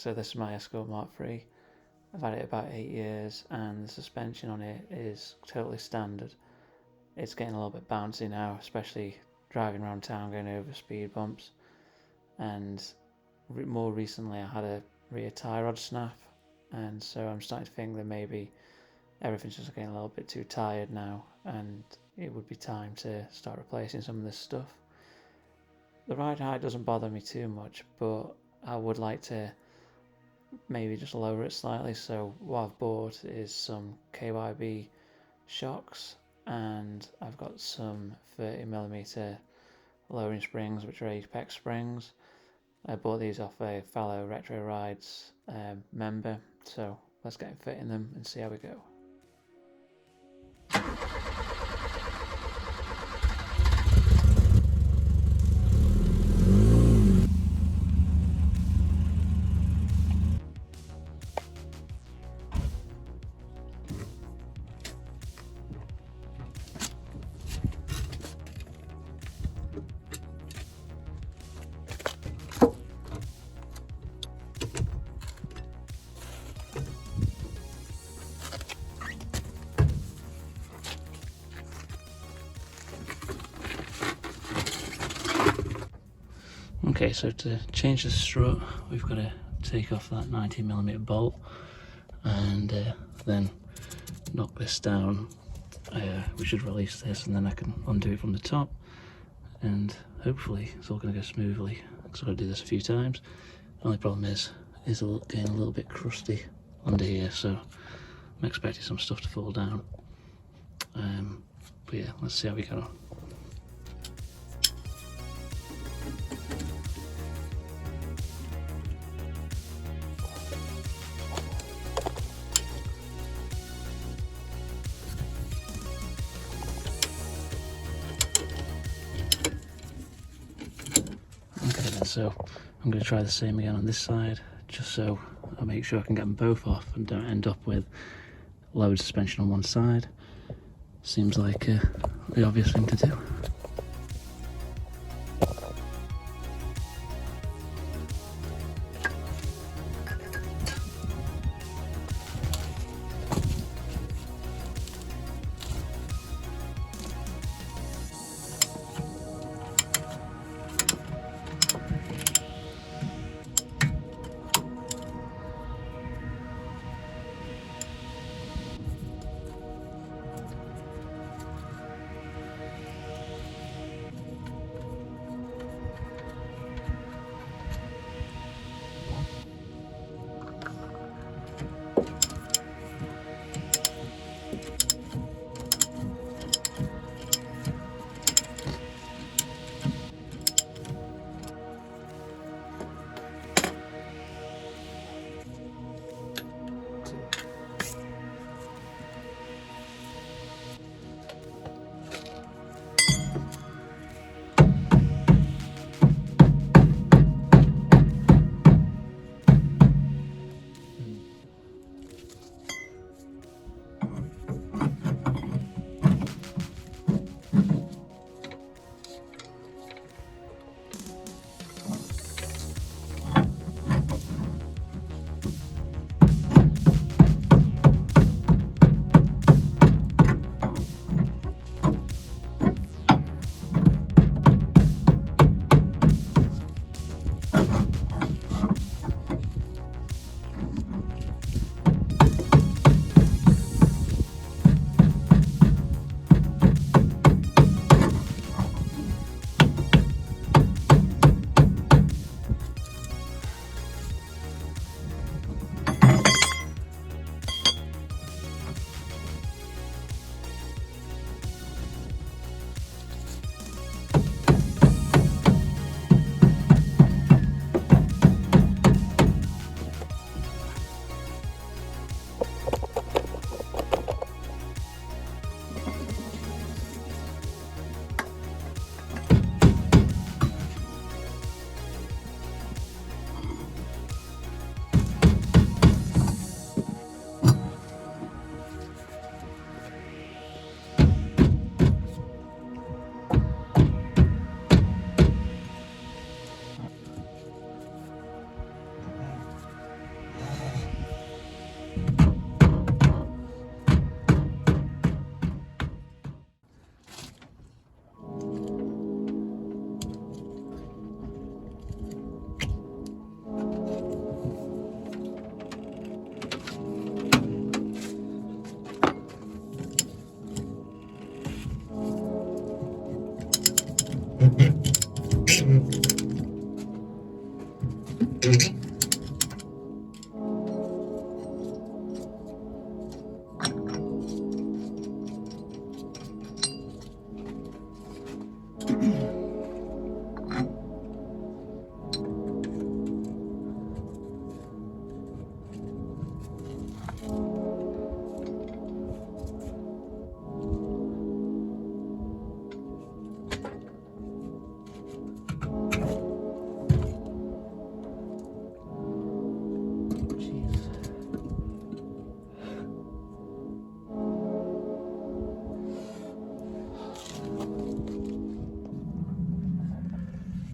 so this is my Escort MK3. I've had it about 8 years and the suspension on it is totally standard. It's getting a little bit bouncy now, especially driving around town going over speed bumps. And more recently I had a rear tie rod snap, and so I'm starting to think that maybe everything's just getting a little bit too tired now and it would be time to start replacing some of this stuff. The ride height doesn't bother me too much, but I would like to maybe just lower it slightly. So what I've bought is some KYB shocks, and I've got some 30mm lowering springs, which are Apex springs. I bought these off a fellow Retro Rides member, so let's get fitting them and see how we go. Okay, so to change the strut, we've got to take off that 19mm bolt and then knock this down. We should release this and then I can undo it from the top, and hopefully it's all going to go smoothly, because I've got to do this a few times. The only problem is getting a little bit crusty under here, so I'm expecting some stuff to fall down. But yeah, let's see how we get on. So I'm going to try the same again on this side, just so I make sure I can get them both off and don't end up with lowered suspension on one side. Seems like the obvious thing to do.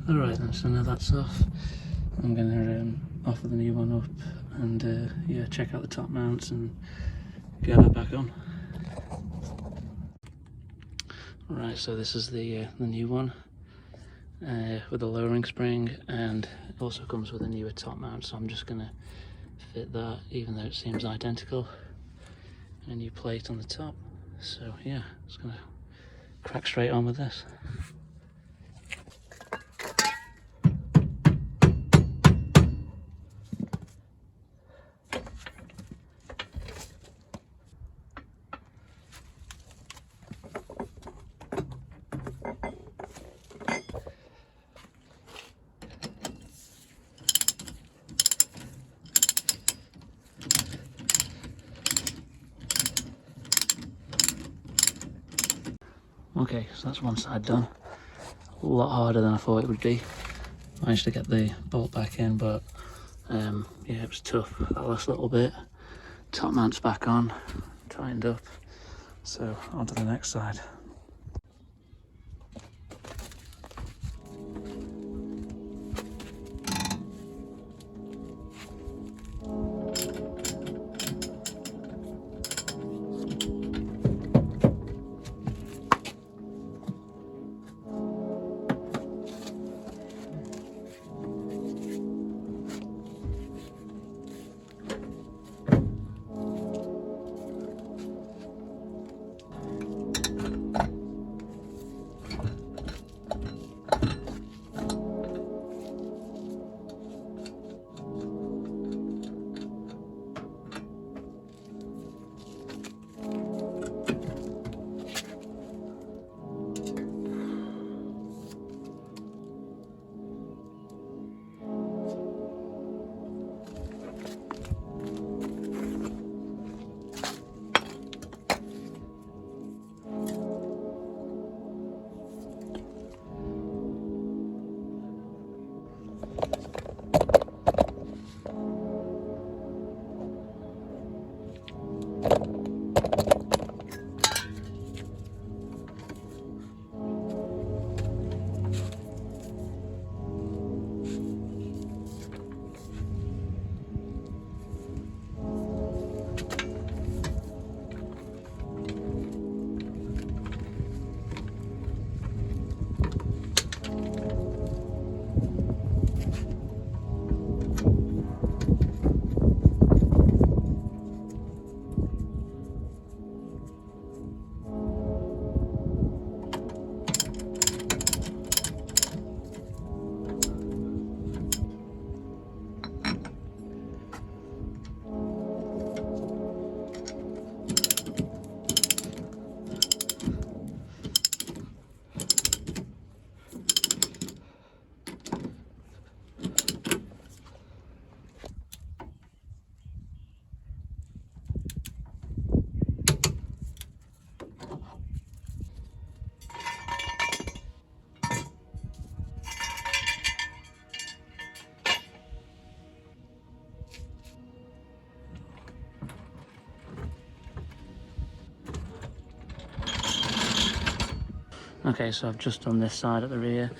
Alright then, so now that's off, I'm going to offer the new one up and yeah, check out the top mounts and get that back on. Right, so this is the new one with the lowering spring, and it also comes with a newer top mount, so I'm just going to fit that, even though it seems identical, and a new plate on the top. So yeah, just going to crack straight on with this. Okay, so that's one side done. A lot harder than I thought it would be. Managed to get the bolt back in, but yeah, it was tough that last little bit. Top mount's back on, tightened up, so on to the next side. Okay, so I've just done this side at the rear.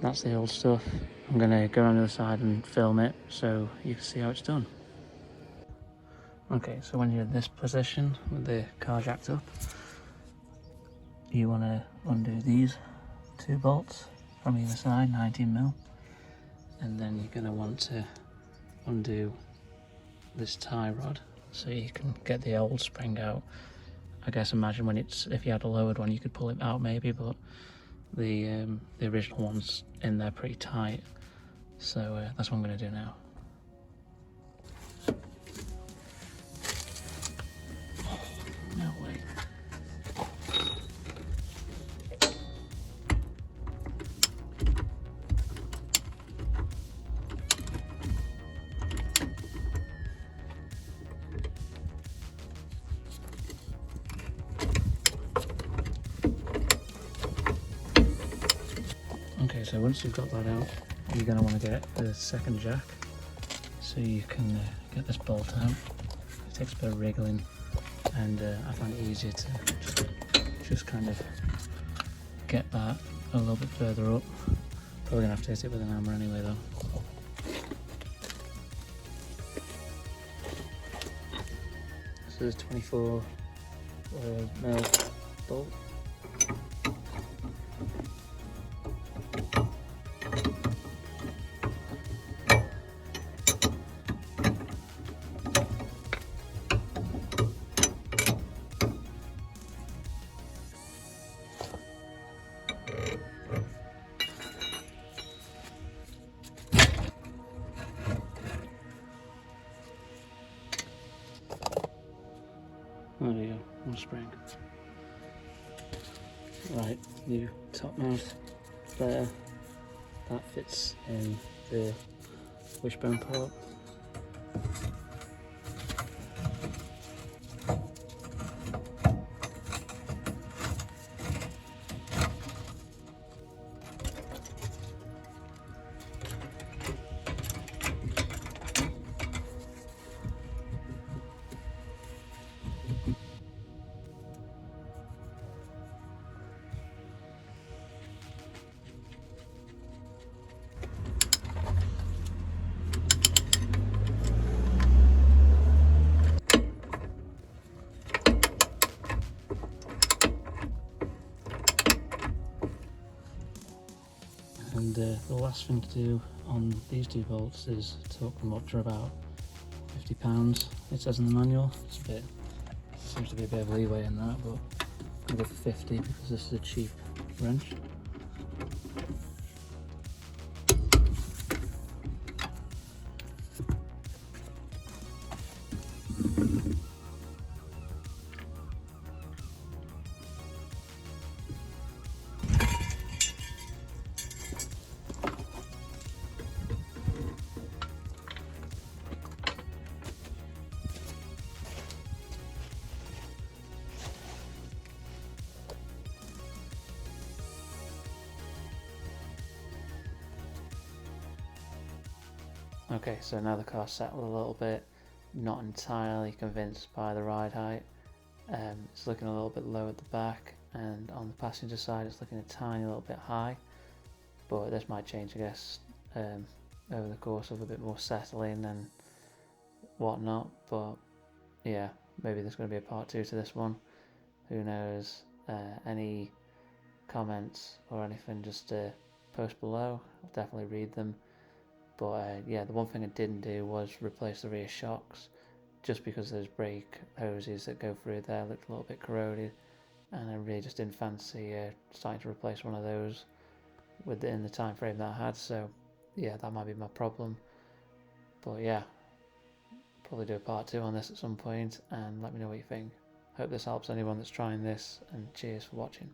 That's the old stuff. I'm going to go around the other side and film it so you can see how it's done. Okay, so when you're in this position with the car jacked up, you want to undo these two bolts from either side, 19mm, and then you're going to want to undo this tie rod so you can get the old spring out. I guess imagine when if you had a lowered one you could pull it out maybe, but the original one's in there pretty tight, so that's what I'm going to do now. No way. Okay, so once you've got that out, you're going to want to get the second jack so you can get this bolt out. It takes a bit of wriggling, and I find it easier to just kind of get that a little bit further up, Probably gonna have to hit it with an hammer anyway though. So there's 24 mil bolt. Oh, there you go, one spring. Right, new top mount there. That fits in the wishbone part. And the last thing to do on these two bolts is torque them up to about £50, it says in the manual. Seems to be a bit of leeway in that, but I'll go for 50 because this is a cheap wrench. Okay, so now the car's settled a little bit, not entirely convinced by the ride height. It's looking a little bit low at the back, and on the passenger side it's looking a tiny little bit high, but this might change, I guess, over the course of a bit more settling and whatnot. But yeah, maybe there's going to be a part 2 to this one, who knows. Any comments or anything, just post below, I'll definitely read them. But yeah, the one thing I didn't do was replace the rear shocks, just because those brake hoses that go through there looked a little bit corroded, and I really just didn't fancy starting to replace one of those within the time frame that I had. So yeah, that might be my problem. But yeah, probably do a part 2 on this at some point, and let me know what you think. Hope this helps anyone that's trying this, and cheers for watching.